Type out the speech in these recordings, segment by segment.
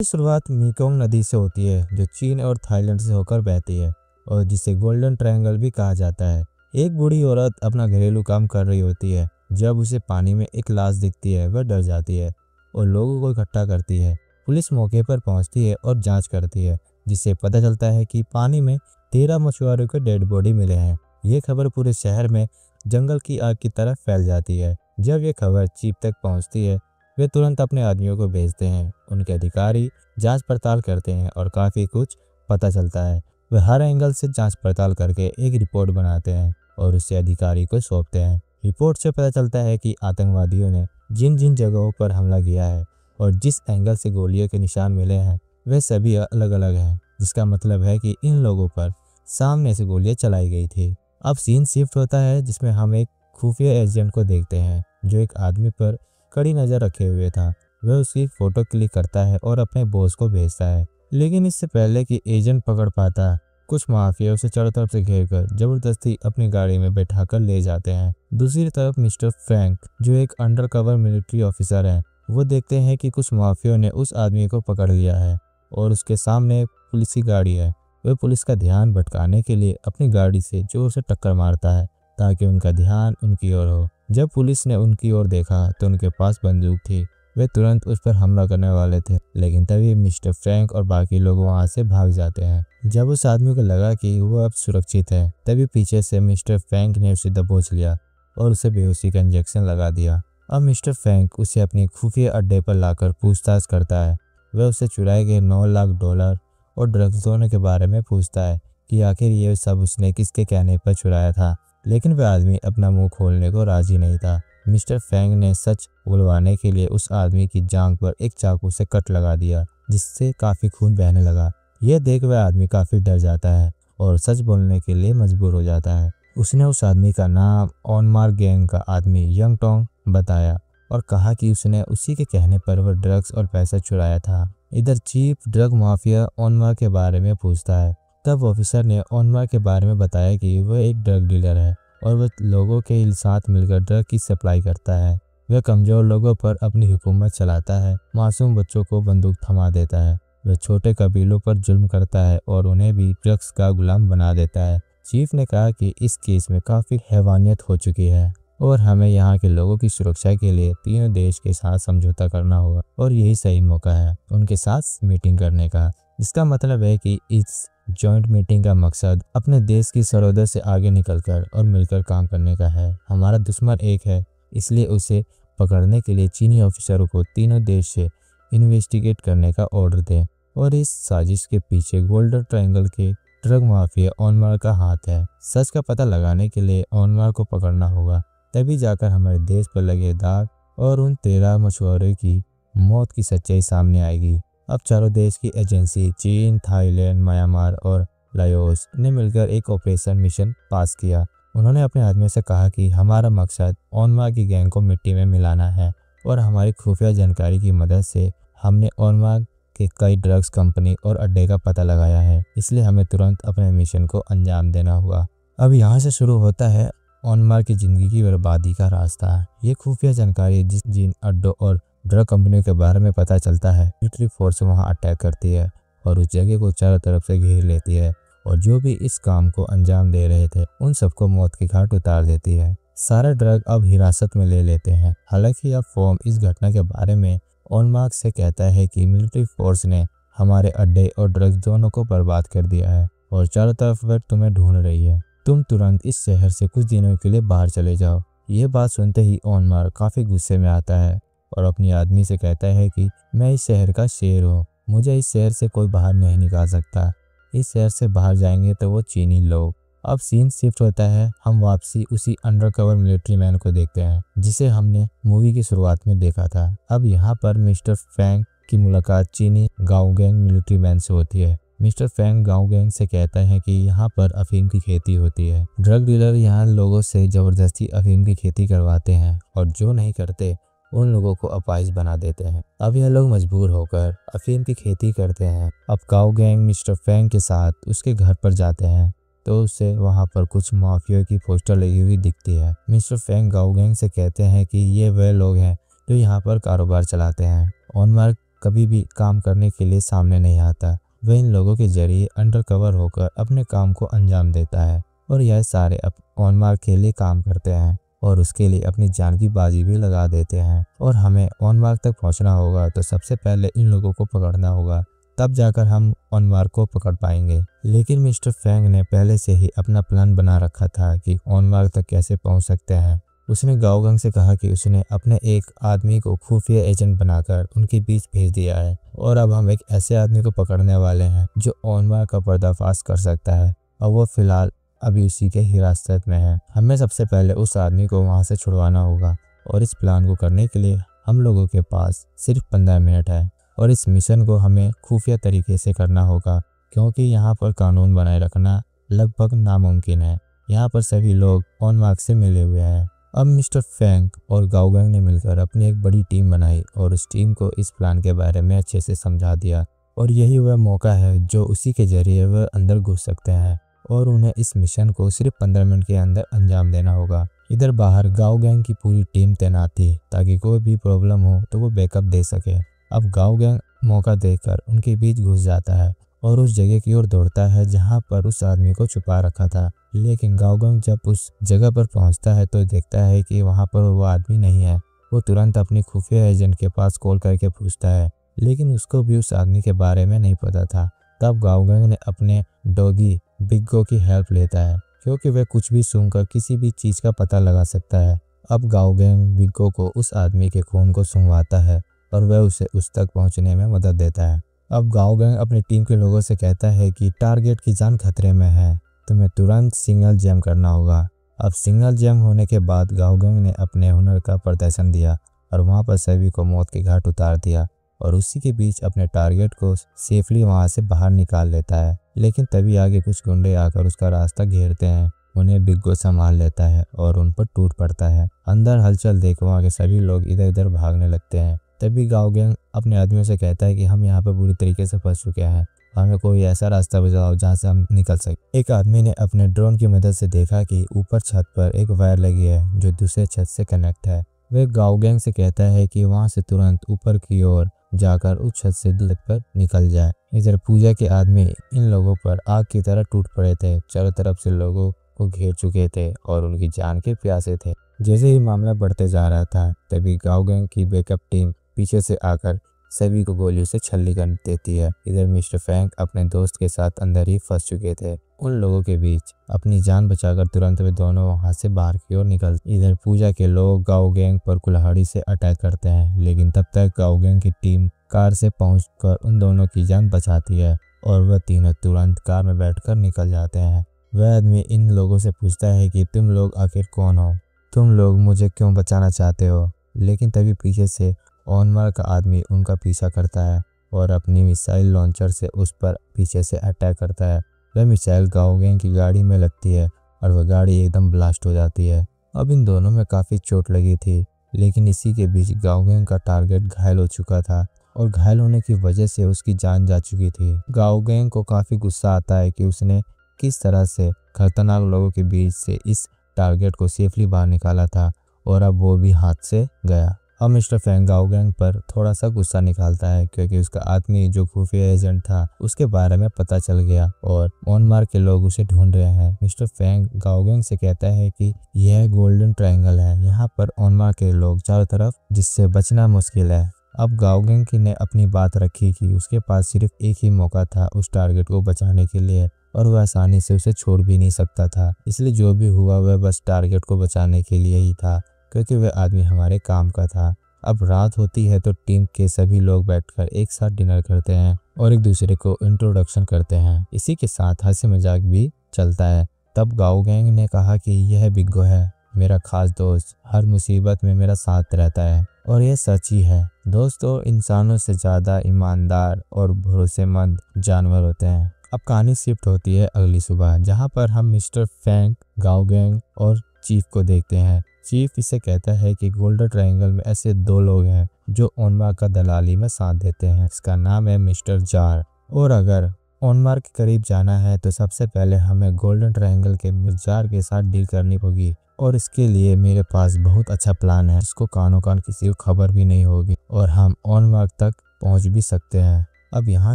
की शुरुआत मेकोंग नदी से होती है जो चीन और थाईलैंड से होकर बहती है और जिसे गोल्डन ट्रायंगल भी कहा जाता है। एक बूढ़ी औरत अपना घरेलू काम कर रही होती है। जब उसे पानी में एक लाश दिखती है वह डर जाती है और लोगों को इकट्ठा करती है। पुलिस मौके पर पहुंचती है और जांच करती है, जिससे पता चलता है कि पानी में 13 मछुआरों के डेड बॉडी मिले हैं। ये खबर पूरे शहर में जंगल की आग की तरह फैल जाती है। जब ये खबर चीफ तक पहुंचती है वे तुरंत अपने आदमियों को भेजते हैं। उनके अधिकारी जांच पड़ताल करते हैं और काफ़ी कुछ पता चलता है। वे हर एंगल से जांच पड़ताल करके एक रिपोर्ट बनाते हैं और उसे अधिकारी को सौंपते हैं। रिपोर्ट से पता चलता है कि आतंकवादियों ने जिन जिन जगहों पर हमला किया है और जिस एंगल से गोलियों के निशान मिले हैं वे सभी अलग अलग हैं, जिसका मतलब है कि इन लोगों पर सामने से गोलियां चलाई गई थी। अब सीन शिफ्ट होता है जिसमें हम एक खुफिया एजेंट को देखते हैं जो एक आदमी पर कड़ी नज़र रखे हुए था। वह उसकी फोटो क्लिक करता है और अपने बॉस को भेजता है, लेकिन इससे पहले कि एजेंट पकड़ पाता कुछ माफिया उसे चारों तरफ से घेरकर जबरदस्ती अपनी गाड़ी में बैठाकर ले जाते हैं। दूसरी तरफ मिस्टर फ्रैंक जो एक अंडरकवर मिलिट्री ऑफिसर है वो देखते हैं कि कुछ माफियों ने उस आदमी को पकड़ लिया है और उसके सामने पुलिस की गाड़ी है। वह पुलिस का ध्यान भटकाने के लिए अपनी गाड़ी से जोर से टक्कर मारता है ताकि उनका ध्यान उनकी ओर हो। जब पुलिस ने उनकी ओर देखा तो उनके पास बंदूक थी। वे तुरंत उस पर हमला करने वाले थे, लेकिन तभी मिस्टर फ्रैंक और बाकी लोग वहां से भाग जाते हैं। जब उस आदमी को लगा कि वो अब सुरक्षित है तभी पीछे से मिस्टर फ्रैंक ने उसे दबोच लिया और उसे बेहोशी का इंजेक्शन लगा दिया। अब मिस्टर फ्रैंक उसे अपने खुफिया अड्डे पर लाकर पूछताछ करता है। वह उसे चुराए गए $9 लाख और ड्रग्स दोनों के बारे में पूछता है कि आखिर ये सब उसने किसके कहने पर चुराया था, लेकिन वह आदमी अपना मुंह खोलने को राजी नहीं था। मिस्टर फ्रैंक ने सच उगलवाने के लिए उस आदमी की जांघ पर एक चाकू से कट लगा दिया, जिससे काफी खून बहने लगा। यह देख वह आदमी काफी डर जाता है और सच बोलने के लिए मजबूर हो जाता है। उसने उस आदमी का नाम ऑनमार गैंग का आदमी यंग टोंग बताया और कहा कि उसने उसी के कहने पर वह ड्रग्स और पैसा चुराया था। इधर चीफ ड्रग माफिया ऑनमार के बारे में पूछता है। तब ऑफिसर ने ऑनमार के बारे में बताया कि वह एक ड्रग डीलर है और वह लोगों के साथ मिलकर ड्रग की सप्लाई करता है। वह कमजोर लोगों पर अपनी हुकूमत चलाता है, मासूम बच्चों को बंदूक थमा देता है। वह छोटे कबीलों पर जुल्म करता है और उन्हें भी ड्रग्स का गुलाम बना देता है। चीफ ने कहा कि इस केस में काफ़ी हैवानियत हो चुकी है और हमें यहाँ के लोगों की सुरक्षा के लिए तीनों देश के साथ समझौता करना होगा और यही सही मौका है उनके साथ मीटिंग करने का। जिसका मतलब है कि इस जॉइंट मीटिंग का मकसद अपने देश की सरहदों से आगे निकलकर और मिलकर काम करने का है। हमारा दुश्मन एक है, इसलिए उसे पकड़ने के लिए चीनी ऑफिसरों को तीनों देश से इन्वेस्टिगेट करने का ऑर्डर दें और इस साजिश के पीछे गोल्डन ट्रायंगल के ड्रग माफिया ऑनमार का हाथ है। सच का पता लगाने के लिए ऑनमार को पकड़ना होगा, तभी जाकर हमारे देश पर लगे दाग और उन 13 मछुआरों की मौत की सच्चाई सामने आएगी। अब चारों देश की एजेंसी चीन, थाईलैंड, म्यांमार और लाओस ने मिलकर एक ऑपरेशन मिशन पास किया। उन्होंने अपने आदमियों से कहा कि हमारा मकसद ऑनमार की गैंग को मिट्टी में मिलाना है और हमारी खुफिया जानकारी की मदद से हमने ऑनमार के कई ड्रग्स कंपनी और अड्डे का पता लगाया है, इसलिए हमें तुरंत अपने मिशन को अंजाम देना होगा। अब यहाँ से शुरू होता है ऑनमार की जिंदगी की बर्बादी का रास्ता। ये खुफिया जानकारी जिन अड्डों और ड्रग कंपनियों के बारे में पता चलता है, मिलिट्री फोर्स वहां अटैक करती है और उस जगह को चारों तरफ से घेर लेती है और जो भी इस काम को अंजाम दे रहे थे उन सबको मौत के घाट उतार देती है। सारे ड्रग अब हिरासत में ले लेते हैं। हालांकि अब फॉर्म इस घटना के बारे में ऑनमार्क से कहता है कि मिलिट्री फोर्स ने हमारे अड्डे और ड्रग्स दोनों को बर्बाद कर दिया है और चारों तरफ वह तुम्हें ढूंढ रही है। तुम तुरंत इस शहर से कुछ दिनों के लिए बाहर चले जाओ। ये बात सुनते ही ऑनमार्क काफी गुस्से में आता है और अपनी आदमी से कहता है कि मैं इस शहर का शेर हूँ, मुझे इस शहर से कोई बाहर नहीं निकाल सकता। इस शहर से बाहर जाएंगे तो वो चीनी लोग। अब सीन शिफ्ट होता है, हम वापसी उसी अंडरकवर मिलिट्री मैन को देखते हैं जिसे हमने मूवी की शुरुआत में देखा था। अब यहाँ पर मिस्टर फ्रैंक की मुलाकात चीनी गाँव गैंग मिलिट्री मैन से होती है। मिस्टर फ्रैंक गाँव गैंग से कहता है कि यहाँ पर अफीम की खेती होती है। ड्रग डीलर यहाँ लोगों से जबरदस्ती अफीम की खेती करवाते हैं और जो नहीं करते उन लोगों को अपाहिज बना देते हैं। अब यह लोग मजबूर होकर अफीम की खेती करते हैं। अब काऊ गैंग मिस्टर फ्रैंक के साथ उसके घर पर जाते हैं तो उसे वहां पर कुछ माफिया की पोस्टर लगी हुई दिखती है। मिस्टर फ्रैंक गाऊ गैंग से कहते हैं कि ये वह लोग हैं जो यहाँ पर कारोबार चलाते हैं। ऑनमार्क कभी भी काम करने के लिए सामने नहीं आता। वह इन लोगों के जरिए अंडरकवर होकर अपने काम को अंजाम देता है और यह सारे ऑनमार्क के लिए काम करते हैं और उसके लिए अपनी जान की बाजी भी लगा देते हैं। और हमें ऑनमार्क तक पहुंचना होगा तो सबसे पहले इन लोगों को पकड़ना होगा, तब जाकर हम ऑनमार्क को पकड़ पाएंगे। लेकिन मिस्टर फैंग ने पहले से ही अपना प्लान बना रखा था कि ऑनमार्क तक कैसे पहुंच सकते हैं। उसने गाओगंग से कहा कि उसने अपने एक आदमी को खुफिया एजेंट बनाकर उनके बीच भेज दिया है और अब हम एक ऐसे आदमी को पकड़ने वाले हैं जो ऑनमार्क का पर्दाफाश कर सकता है और वो फिलहाल अभी उसी के हिरासत में है। हमें सबसे पहले उस आदमी को वहां से छुड़वाना होगा और इस प्लान को करने के लिए हम लोगों के पास सिर्फ 15 मिनट है और इस मिशन को हमें खुफिया तरीके से करना होगा क्योंकि यहाँ पर कानून बनाए रखना लगभग नामुमकिन है। यहाँ पर सभी लोग ऑनमार्क से मिले हुए हैं। अब मिस्टर फैंग और गाओगंग ने मिलकर अपनी एक बड़ी टीम बनाई और उस टीम को इस प्लान के बारे में अच्छे से समझा दिया और यही वह मौका है जो उसी के जरिए वह अंदर घुस सकते हैं और उन्हें इस मिशन को सिर्फ 15 मिनट के अंदर अंजाम देना होगा। इधर बाहर गाओगंग की पूरी टीम तैनात थी ताकि कोई भी प्रॉब्लम हो तो वो बैकअप दे सके। अब गाओगंग मौका देकर उनके बीच घुस जाता है और उस जगह की ओर दौड़ता है जहां पर उस आदमी को छुपा रखा था। लेकिन गाओगंग जब उस जगह पर पहुंचता है तो देखता है कि वहां पर वो आदमी नहीं है। वो तुरंत अपनी खुफिया एजेंट के पास कॉल करके पूछता है, लेकिन उसको भी उस आदमी के बारे में नहीं पता था। तब गाओगंग ने अपने डॉगी बिग्गो की हेल्प लेता है क्योंकि वह कुछ भी सूंघकर किसी भी चीज का पता लगा सकता है। अब गाओगंग बिग्गो को उस आदमी के खून को सूंघवाता है और वह उसे उस तक पहुंचने में मदद देता है। अब गाओगंग अपनी टीम के लोगों से कहता है कि टारगेट की जान खतरे में है, तुम्हें तुरंत सिग्नल जैम करना होगा। अब सिग्नल जैम होने के बाद गाओगंग ने अपने हुनर का प्रदर्शन दिया और वहां पर सभी को मौत के घाट उतार दिया और उसी के बीच अपने टारगेट को सेफली वहां से बाहर निकाल लेता है। लेकिन तभी आगे कुछ गुंडे आकर उसका रास्ता घेरते हैं। उन्हें बिग्गो संभाल लेता है और उन पर टूट पड़ता है। अंदर हलचल देख वहाँ के सभी लोग इधर उधर भागने लगते हैं। तभी गाओगंग अपने आदमियों से कहता है कि हम यहाँ पर बुरी तरीके से फंस चुके हैं, हमें कोई ऐसा रास्ता बताओ जहाँ से हम निकल सके। एक आदमी ने अपने ड्रोन की मदद से देखा कि ऊपर छत पर एक वायर लगी है जो दूसरे छत से कनेक्ट है। वह गाओगंग से कहता है कि वहां से तुरंत ऊपर की ओर जाकर उस छत से पर निकल जाए। इधर पूजा के आदमी इन लोगों पर आग की तरह टूट पड़े थे, चारों तरफ से लोगों को घेर चुके थे और उनकी जान के प्यासे थे। जैसे ही मामला बढ़ते जा रहा था तभी गाओगंग की बैकअप टीम पीछे से आकर सभी को गोलियों से छल्ली कर देती है। इधर मिस्टर फैंग अपने दोस्त के साथ अंदर ही फंस चुके थे। उन लोगों के बीच अपनी जान बचाकर तुरंत वे दोनों वहां से बाहर की ओर निकल। इधर पूजा के लोग गाओगंग पर कुल्हाड़ी से अटैक करते हैं, लेकिन तब तक गाओगंग की टीम कार से पहुंचकर उन दोनों की जान बचाती है और वह तीनों तुरंत कार में बैठकर निकल जाते हैं। वह आदमी इन लोगों से पूछता है कि तुम लोग आखिर कौन हो, तुम लोग मुझे क्यों बचाना चाहते हो। लेकिन तभी पीछे से ऑनमार्क का आदमी उनका पीछा करता है और अपनी मिसाइल लॉन्चर से उस पर पीछे से अटैक करता है। वह मिसाइल गाओगंग की गाड़ी में लगती है और वह गाड़ी एकदम ब्लास्ट हो जाती है। अब इन दोनों में काफ़ी चोट लगी थी, लेकिन इसी के बीच गाओगंग का टारगेट घायल हो चुका था और घायल होने की वजह से उसकी जान जा चुकी थी। गाओगंग को काफ़ी गुस्सा आता है कि उसने किस तरह से खतरनाक लोगों के बीच से इस टारगेट को सेफली बाहर निकाला था और अब वो भी हाथ से गया। अब मिस्टर फैंग गाओगंग पर थोड़ा सा गुस्सा निकालता है क्योंकि उसका आदमी जो खुफिया एजेंट था उसके बारे में पता चल गया और ऑनमार्क के लोग उसे ढूंढ रहे हैं। मिस्टर फैंग गाओगंग से कहता है कि यह गोल्डन ट्रायंगल है, यहाँ पर ऑनमार्क के लोग चारों तरफ, जिससे बचना मुश्किल है। अब गाओगंग ने अपनी बात रखी कि उसके पास सिर्फ एक ही मौका था उस टारगेट को बचाने के लिए और वह आसानी से उसे छोड़ भी नहीं सकता था, इसलिए जो भी हुआ वह बस टारगेट को बचाने के लिए ही था क्योंकि वह आदमी हमारे काम का था। अब रात होती है तो टीम के सभी लोग बैठकर एक साथ डिनर करते हैं और एक दूसरे को इंट्रोडक्शन करते हैं। इसी के साथ हंसी मजाक भी चलता है। तब गाओगंग ने कहा कि यह बिग्गो है, मेरा खास दोस्त, हर मुसीबत में मेरा साथ रहता है और यह सच ही है। दोस्तों इंसानों से ज़्यादा ईमानदार और भरोसेमंद जानवर होते हैं। अब कहानी शिफ्ट होती है अगली सुबह, जहाँ पर हम मिस्टर फैंग, गाओगंग और चीफ को देखते हैं। चीफ इसे कहता है कि गोल्डन ट्रायंगल में ऐसे दो लोग हैं जो ऑनमार्क का दलाली में साथ देते हैं। इसका नाम है मिस्टर जार, और अगर ऑनमार्क के करीब जाना है तो सबसे पहले हमें गोल्डन ट्रायंगल के जार के साथ डील करनी होगी और इसके लिए मेरे पास बहुत अच्छा प्लान है जिसको कानो कान किसी को खबर भी नहीं होगी और हम ऑनमार्क तक पहुंच भी सकते हैं। अब यहाँ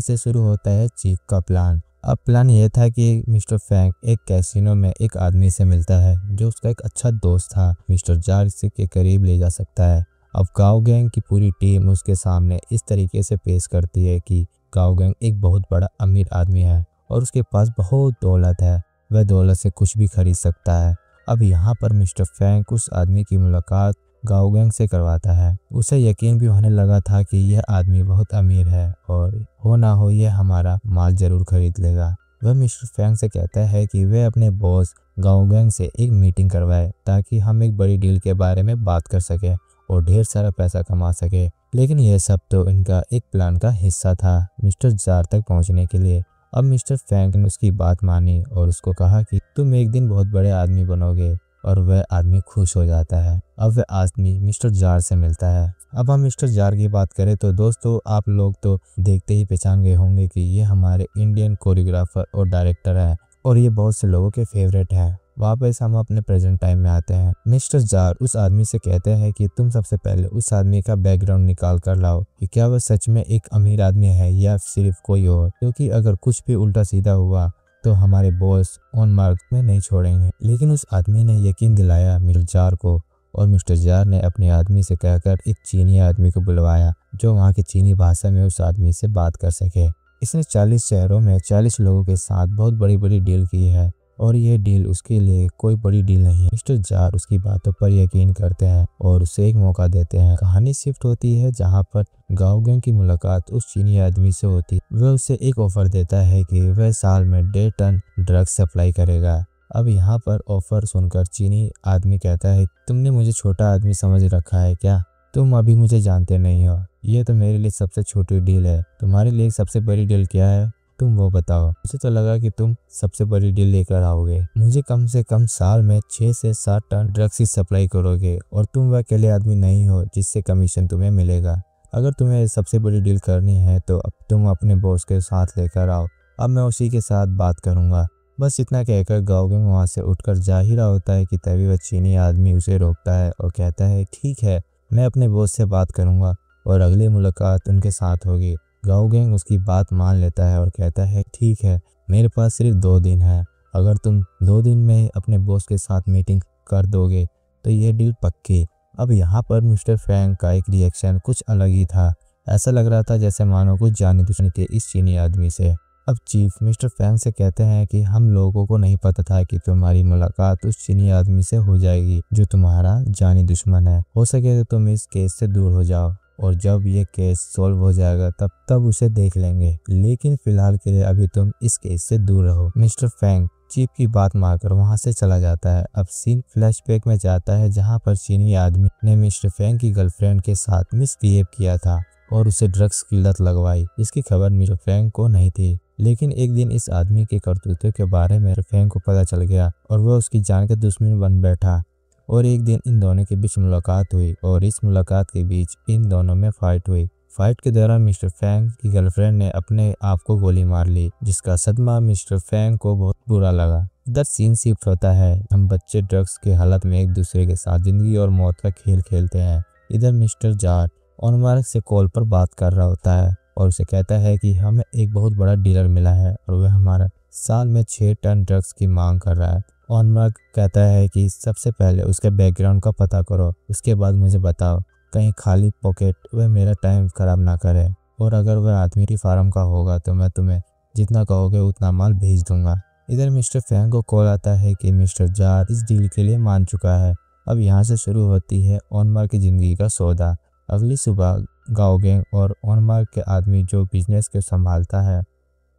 से शुरू होता है चीफ का प्लान। अब प्लान यह था कि मिस्टर फैंग एक कैसीनो में एक आदमी से मिलता है जो उसका एक अच्छा दोस्त था। मिस्टर जार इसे के करीब ले जा सकता है। अब गाओ गैंग की पूरी टीम उसके सामने इस तरीके से पेश करती है कि गाओ गैंग एक बहुत बड़ा अमीर आदमी है और उसके पास बहुत दौलत है, वह दौलत से कुछ भी खरीद सकता है। अब यहाँ पर मिस्टर फैंग उस आदमी की मुलाकात गाओ गैंग से करवाता है। उसे यकीन भी होने लगा था कि यह आदमी बहुत अमीर है और हो ना हो यह हमारा माल जरूर खरीद लेगा। वह मिस्टर फैंग से कहता है कि वह अपने बॉस गाओ गैंग से एक मीटिंग करवाए ताकि हम एक बड़ी डील के बारे में बात कर सके और ढेर सारा पैसा कमा सके। लेकिन यह सब तो इनका एक प्लान का हिस्सा था मिस्टर जार तक पहुंचने के लिए। अब मिस्टर फैंग ने उसकी बात मानी और उसको कहा कि तुम एक दिन बहुत बड़े आदमी बनोगे, और वह आदमी खुश हो जाता है। अब वह आदमी मिस्टर जार से मिलता है। अब हम मिस्टर जार की बात करें तो दोस्तों आप लोग तो देखते ही पहचान गए होंगे कि ये हमारे इंडियन कोरियोग्राफर और डायरेक्टर है और ये बहुत से लोगों के फेवरेट हैं। वापस हम अपने प्रेजेंट टाइम में आते हैं। मिस्टर जार उस आदमी से कहते हैं कि तुम सबसे पहले उस आदमी का बैकग्राउंड निकाल कर लाओ कि क्या वह सच में एक अमीर आदमी है या सिर्फ कोई और, क्योंकि अगर कुछ भी उल्टा सीधा हुआ तो हमारे बॉस ऑन मार्क में नहीं छोड़ेंगे। लेकिन उस आदमी ने यकीन दिलाया मिस्टर जार को और मिस्टर जार ने अपने आदमी से कहकर एक चीनी आदमी को बुलवाया जो वहाँ की चीनी भाषा में उस आदमी से बात कर सके। इसने 40 शहरों में 40 लोगों के साथ बहुत बड़ी बड़ी डील की है और ये डील उसके लिए कोई बड़ी डील नहीं है। मिस्टर जार उसकी बातों पर यकीन करते हैं और उसे एक मौका देते हैं। कहानी शिफ्ट होती है जहाँ पर गाओ गैंग की मुलाकात उस चीनी आदमी से होती। वह उसे एक ऑफर देता है कि वह साल में 1.5 टन ड्रग्स सप्लाई करेगा। अब यहाँ पर ऑफर सुनकर चीनी आदमी कहता है तुमने मुझे छोटा आदमी समझ रखा है क्या? तुम अभी मुझे जानते नहीं हो। ये तो मेरे लिए सबसे छोटी डील है। तुम्हारे लिए सबसे बड़ी डील क्या है? तुम वो बताओ। मुझे तो लगा कि तुम सबसे बड़ी डील लेकर आओगे। मुझे कम से कम साल में 6 से 7 टन ड्रग्स की सप्लाई करोगे और तुम वह अकेले आदमी नहीं हो जिससे कमीशन तुम्हें मिलेगा। अगर तुम्हें सबसे बड़ी डील करनी है तो अब तुम अपने बॉस के साथ लेकर आओ। अब मैं उसी के साथ बात करूंगा। बस इतना कहकर गाओ गैंग वहाँ से उठकर जा ही रहा होता है कि तभी वह चीनी आदमी उसे रोकता है और कहता है ठीक है, मैं अपने बॉस से बात करूंगा और अगली मुलाकात उनके साथ होगी। गाओ गैंग उसकी बात मान लेता है और कहता है ठीक है, मेरे पास सिर्फ 2 दिन है। अगर तुम 2 दिन में अपने बॉस के साथ मीटिंग कर दोगे तो ये डील पक्की। अब यहाँ पर मिस्टर फैंग का एक रिएक्शन कुछ अलग ही था। ऐसा लग रहा था जैसे मानो कुछ जाने दुश्मनी थे इस चीनी आदमी से। अब चीफ मिस्टर फैंग से कहते हैं कि हम लोगों को नहीं पता था कि तुम्हारी मुलाकात उस चीनी आदमी से हो जाएगी जो तुम्हारा जानी दुश्मन है। हो सके तो तुम इस केस से दूर हो जाओ और जब ये केस सॉल्व हो जाएगा तब उसे देख लेंगे, लेकिन फिलहाल के लिए अभी तुम इस केस से दूर रहो। मिस्टर फैंग चीफ की बात मारकर वहां से चला जाता है। अब सीन फ्लैशबैक में जाता है जहां पर चीनी आदमी ने मिस्टर फैंग की गर्लफ्रेंड के साथ मिसबिहेव किया था और उसे ड्रग्स की लत लगवाई। इसकी खबर मिस्टर फैंग को नहीं थी, लेकिन एक दिन इस आदमी के करतूतों के बारे में मिस्टर फैंग को पता चल गया और वह उसकी जान का दुश्मन बन बैठा। और एक दिन इन दोनों के बीच मुलाकात हुई और इस मुलाकात के बीच इन दोनों में फाइट हुई। फाइट के दौरान मिस्टर फैंग की गर्लफ्रेंड ने अपने आप को गोली मार ली, जिसका सदमा मिस्टर फैंग को बहुत बुरा लगा। इधर सीन शिफ्ट होता है। हम बच्चे ड्रग्स के हालत में एक दूसरे के साथ जिंदगी और मौत का खेल खेलते हैं। इधर मिस्टर जार ऑनमार्क से कॉल पर बात कर रहा होता है और उसे कहता है कि हमें एक बहुत बड़ा डीलर मिला है और वह हमारा साल में 6 टन ड्रग्स की मांग कर रहा है। ऑनमार्क कहता है कि सबसे पहले उसके बैकग्राउंड का पता करो, उसके बाद मुझे बताओ कहीं खाली पॉकेट वह मेरा टाइम खराब ना करे, और अगर वह आदमी की फार्म का होगा तो मैं तुम्हें जितना कहोगे उतना माल भेज दूंगा। इधर मिस्टर फैंग को कॉल आता है कि मिस्टर जार इस डील के लिए मान चुका है। अब यहाँ से शुरू होती है ऑनमार्क की जिंदगी का सौदा। अगली सुबह गाओ गैंग और ऑनमार्क के आदमी जो बिजनेस को संभालता है,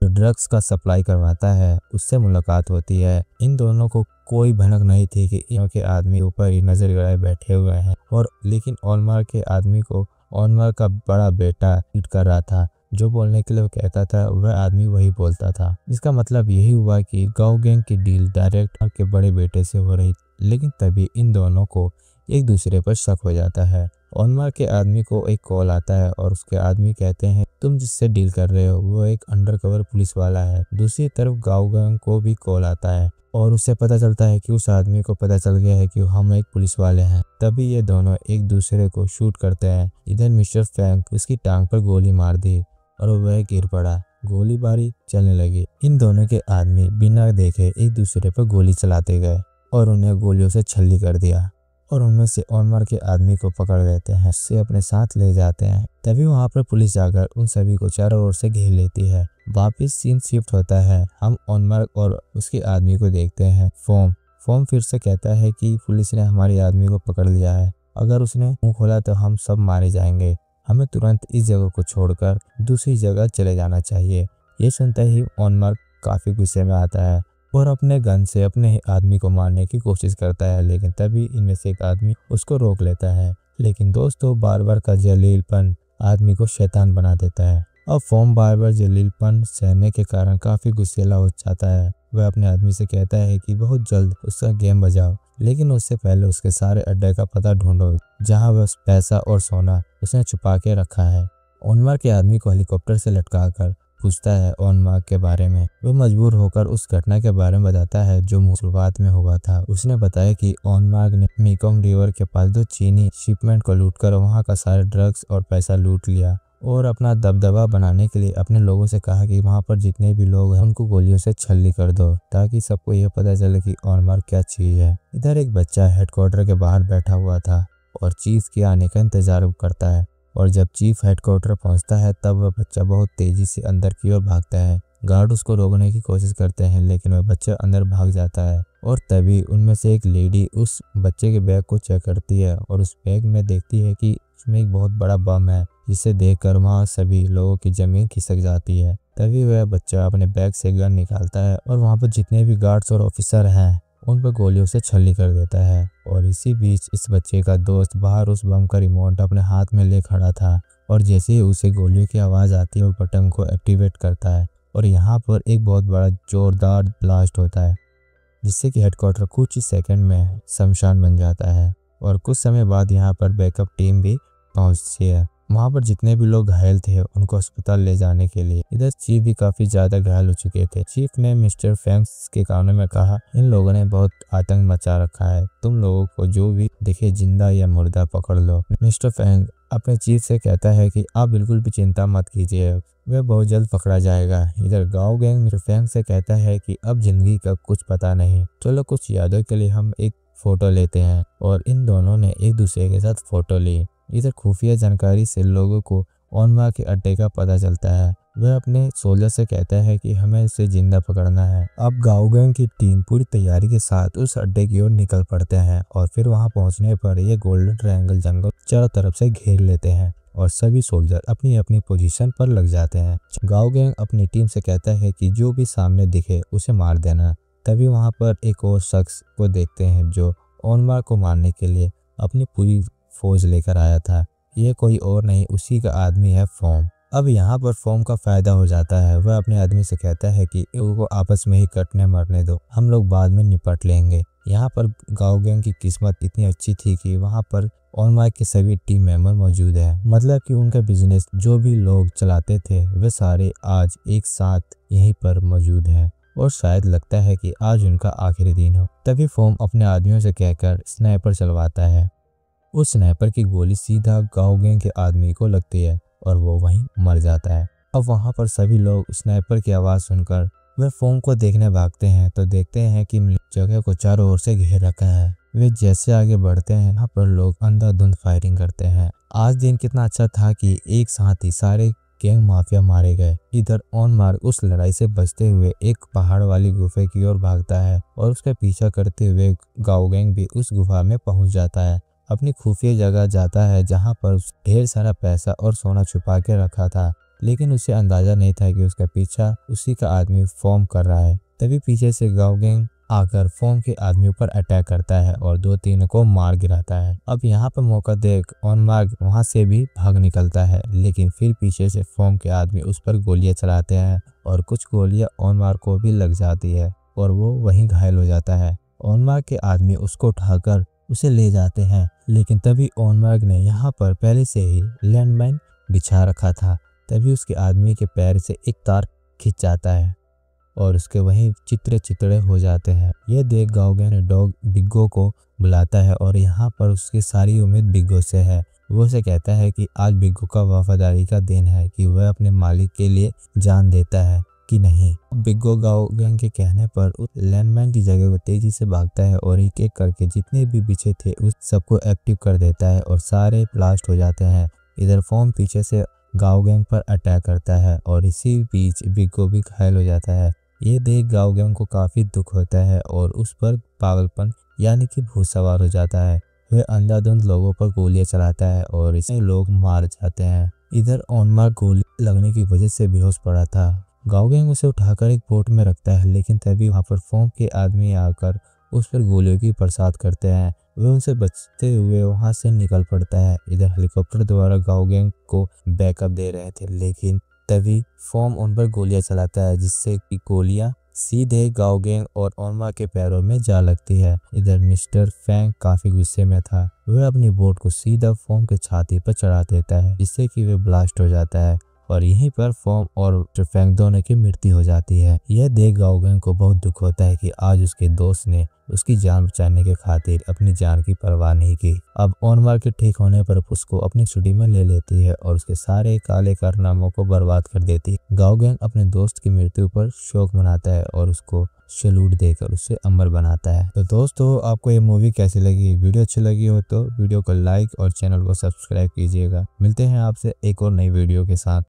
जो ड्रग्स का सप्लाई करवाता है, उससे मुलाकात होती है। इन दोनों को कोई भनक नहीं थी कि इनके आदमी ऊपर ही नजर गड़ाए बैठे हुए हैं, और लेकिन ऑनमार्क के आदमी को ऑनमार्क का बड़ा बेटा हिट कर रहा था। जो बोलने के लिए वो कहता था वह आदमी वही बोलता था। इसका मतलब यही हुआ कि गाओ गैंग की डील डायरेक्ट के बड़े बेटे से हो रही। लेकिन तभी इन दोनों को एक दूसरे पर शक हो जाता है। ऑनमार्क के आदमी को एक कॉल आता है और उसके आदमी कहते हैं तुम जिससे डील कर रहे हो वो एक अंडरकवर पुलिस वाला है। दूसरी तरफ गाओ गैंग को भी कॉल आता है और उसे पता चलता है कि उस आदमी को पता चल गया है कि हम एक पुलिस वाले हैं। तभी ये दोनों एक दूसरे को शूट करते हैं। इधर मिस्टर फ्रैंक उसकी टांग पर गोली मार दी और वह गिर पड़ा। गोलीबारी चलने लगी। इन दोनों के आदमी बिना देखे एक दूसरे पर गोली चलाते गए और उन्हें गोलियों से छल्ली कर दिया और उनमें से ऑनमार्क के आदमी को पकड़ लेते हैं, उससे अपने साथ ले जाते हैं। तभी वहां पर पुलिस जाकर उन सभी को चारों ओर से घेर लेती है। वापिस सीन शिफ्ट होता है। हम ऑनमार्क और उसके आदमी को देखते हैं। फॉर्म फिर से कहता है कि पुलिस ने हमारे आदमी को पकड़ लिया है, अगर उसने मुंह खोला तो हम सब मारे जाएंगे। हमें तुरंत इस जगह को छोड़कर दूसरी जगह चले जाना चाहिए। ये सुनते ही ऑनमार्क काफी गुस्से में आता है और अपने गन से अपने आदमी को मारने की कोशिश करता है, लेकिन तभी इनमें से एक आदमी उसको रोक लेता है। लेकिन दोस्तों बार बार का जलीलपन आदमी को शैतान बना देता है। अब फॉर्म बार बार जलीलपन सहने के कारण काफी गुस्सेला हो जाता है। वह अपने आदमी से कहता है कि बहुत जल्द उसका गेम बजाओ, लेकिन उससे पहले उसके सारे अड्डे का पता ढूंढो जहां वह पैसा और सोना उसने छुपा के रखा है। ऑनमार्क के आदमी को हेलीकॉप्टर से लटका कर पूछता है ऑनमार्क के बारे में। वह मजबूर होकर उस घटना के बारे में बताता है जो शुरुआत में हुआ था। उसने बताया कि ऑनमार्क ने मेकोंग रिवर के पास 2 चीनी शिपमेंट को लूटकर वहां का सारे ड्रग्स और पैसा लूट लिया और अपना दबदबा बनाने के लिए अपने लोगों से कहा कि वहां पर जितने भी लोग हैं उनको गोलियों से छल्ली कर दो, ताकि सबको यह पता चले कि ऑनमार्क क्या चीज है। इधर एक बच्चा हेडक्वार्टर के बाहर बैठा हुआ था और चीफ के आने का इंतजार करता है, और जब चीफ हेडक्वार्टर पहुंचता है तब वह बच्चा बहुत तेजी से अंदर की ओर भागता है। गार्ड उसको रोकने की कोशिश करते हैं, लेकिन वह बच्चा अंदर भाग जाता है और तभी उनमें से एक लेडी उस बच्चे के बैग को चेक करती है और उस बैग में देखती है कि उसमें एक बहुत बड़ा बम है, जिसे देखकर वहां सभी लोगों की जमीन खिसक जाती है। तभी वह बच्चा अपने बैग से गन निकालता है और वहां पर जितने भी गार्ड्स और ऑफिसर हैं उन पर गोलियों से छल्ली कर देता है। और इसी बीच इस बच्चे का दोस्त बाहर उस बम का रिमोट अपने हाथ में ले खड़ा था और जैसे ही उसे गोलियों की आवाज़ आती है वो बटन को एक्टिवेट करता है और यहाँ पर एक बहुत बड़ा जोरदार ब्लास्ट होता है, जिससे कि हेडक्वार्टर कुछ ही सेकंड में शमशान बन जाता है। और कुछ समय बाद यहाँ पर बैकअप टीम भी पहुँचती है। वहाँ पर जितने भी लोग घायल थे उनको अस्पताल ले जाने के लिए। इधर चीफ भी काफी ज्यादा घायल हो चुके थे। चीफ ने मिस्टर फ्रैंक्स के कानों में कहा, इन लोगों ने बहुत आतंक मचा रखा है, तुम लोगों को जो भी दिखे जिंदा या मुर्दा पकड़ लो। मिस्टर फ्रैंक अपने चीफ से कहता है कि आप बिल्कुल भी चिंता मत कीजिए, वह बहुत जल्द पकड़ा जाएगा। इधर गाँव गैंग मिस्टर फ्रैंक से कहता है कि अब जिंदगी का कुछ पता नहीं, चलो कुछ यादों के लिए हम एक फोटो लेते हैं। और इन दोनों ने एक दूसरे के साथ फोटो ली। इधर खुफिया जानकारी से लोगों को ऑनमार्क के अड्डे का पता चलता है। वह अपने सोल्जर से कहता है कि हमें इसे जिंदा पकड़ना है। अब गाँव गैंग की टीम पूरी तैयारी के साथ उस अड्डे की ओर निकल पड़ते हैं और फिर वहां पहुंचने पर ये गोल्डन ट्रायंगल जंगल चारों तरफ से घेर लेते हैं और सभी सोल्जर अपनी अपनी पोजीशन पर लग जाते हैं। गाँव गैंग अपनी टीम से कहता है कि जो भी सामने दिखे उसे मार देना। तभी वहां पर एक और शख्स को देखते हैं जो ऑनमार्क को मारने के लिए अपनी पूरी फौज लेकर आया था। ये कोई और नहीं उसी का आदमी है फॉर्म। अब यहाँ पर फॉर्म का फायदा हो जाता है। वह अपने आदमी से कहता है कि वो आपस में ही कटने मरने दो, हम लोग बाद में निपट लेंगे। यहाँ पर गाँव गैंग की किस्मत इतनी अच्छी थी कि वहाँ पर ऑनमार्क के सभी टीम मेंबर मौजूद है। मतलब कि उनका बिजनेस जो भी लोग चलाते थे वे सारे आज एक साथ यहीं पर मौजूद है और शायद लगता है कि आज उनका आखिरी दिन हो। तभी फॉर्म अपने आदमियों से कहकर स्नाइपर चलवाता है। उस स्नाइपर की गोली सीधा गाँव गैंग के आदमी को लगती है और वो वहीं मर जाता है। अब वहां पर सभी लोग स्नाइपर की आवाज सुनकर वे फॉर्म को देखने भागते हैं तो देखते हैं कि जगह को चारों ओर से घेर रखा है। वे जैसे आगे बढ़ते हैं यहाँ पर लोग अंधाधुंध फायरिंग करते हैं। आज दिन कितना अच्छा था कि एक साथ ही सारे गैंग माफिया मारे गए। इधर ऑनमार्क उस लड़ाई से बचते हुए एक पहाड़ वाली गुफा की ओर भागता है और उसका पीछा करते हुए गाँव गैंग भी उस गुफा में पहुंच जाता है। अपनी खुफिया जगह जाता है जहां पर ढेर सारा पैसा और सोना छुपा के रखा था, लेकिन उसे अंदाजा नहीं था कि उसका पीछा उसी का आदमी फॉर्म कर रहा है। तभी पीछे से गाँव गैंग आकर फॉर्म के आदमी पर अटैक करता है और 2-3 को मार गिराता है। अब यहाँ पर मौका देख ऑनमार्क वहां से भी भाग निकलता है, लेकिन फिर पीछे से फॉर्म के आदमी उस पर गोलियां चलाते हैं और कुछ गोलियां ऑनमार्क को भी लग जाती है और वो वहीं घायल हो जाता है। ऑनमार्क के आदमी उसको उठाकर उसे ले जाते हैं, लेकिन तभी ऑनमार्क ने यहाँ पर पहले से ही लैंडमाइन बिछा रखा था। तभी उसके आदमी के पैर से एक तार खिंच जाता है और उसके वहीं चित्रे चित्रे हो जाते हैं। ये देख गाओगेंग डॉग बिग्गो को बुलाता है और यहाँ पर उसकी सारी उम्मीद बिग्गो से है। वो उसे कहता है कि आज बिग्गो का वफादारी का दिन है कि वह अपने मालिक के लिए जान देता है कि नहीं। बिग्गो गाओगेंग के कहने पर उस लैंडमाइन की जगह को तेजी से भागता है और एक एक करके जितने भी पीछे थे उस सबको एक्टिव कर देता है और सारे ब्लास्ट हो जाते हैं। इधर फॉर्म पीछे से गाओगेंग पर अटैक करता है और इसी बीच बिग्गो भी घायल हो जाता है। ये देख गाओगेंग को काफी दुख होता है और उस पर पागलपन यानी कि भूत सवार हो जाता है। वह अंधाधुंध लोगों पर गोलियां चलाता है और इससे लोग मार जाते हैं। इधर ओनमार गोली लगने की वजह से बेहोश पड़ा था। गाओगेंग उसे उठाकर एक बोट में रखता है, लेकिन तभी वहां पर फॉर्म के आदमी आकर उस पर गोलियों की बरसात करते हैं। वह उनसे बचते हुए वहां से निकल पड़ता है। इधर हेलीकॉप्टर द्वारा गाओगेंग को बैकअप दे रहे थे, लेकिन तभी फॉर्म उन पर गोलियां चलाता है जिससे कि गोलियां सीधे गाओगेंग और ओनमा के पैरों में जा लगती है। इधर मिस्टर फैंग काफी गुस्से में था। वह अपनी बोट को सीधा फॉर्म के छाती पर चढ़ा देता है जिससे कि वह ब्लास्ट हो जाता है और यहीं पर फॉर्म और मिस्टर फैंग दोनों की मृत्यु हो जाती है। यह देख गाओगेंग को बहुत दुख होता है कि आज उसके दोस्त ने उसकी जान बचाने के खातिर अपनी जान की परवाह नहीं की। अब ओनमार के ठीक होने पर उसको अपनी छुट्टी में ले लेती है और उसके सारे काले कारनामों को बर्बाद कर देती है। गाओगेंग अपने दोस्त की मृत्यु पर शोक मनाता है और उसको सैल्यूट देकर उसे अमर बनाता है। तो दोस्तों, आपको ये मूवी कैसी लगी? वीडियो अच्छी लगी हो तो वीडियो को लाइक और चैनल को सब्सक्राइब कीजिएगा। मिलते हैं आपसे एक और नई वीडियो के साथ।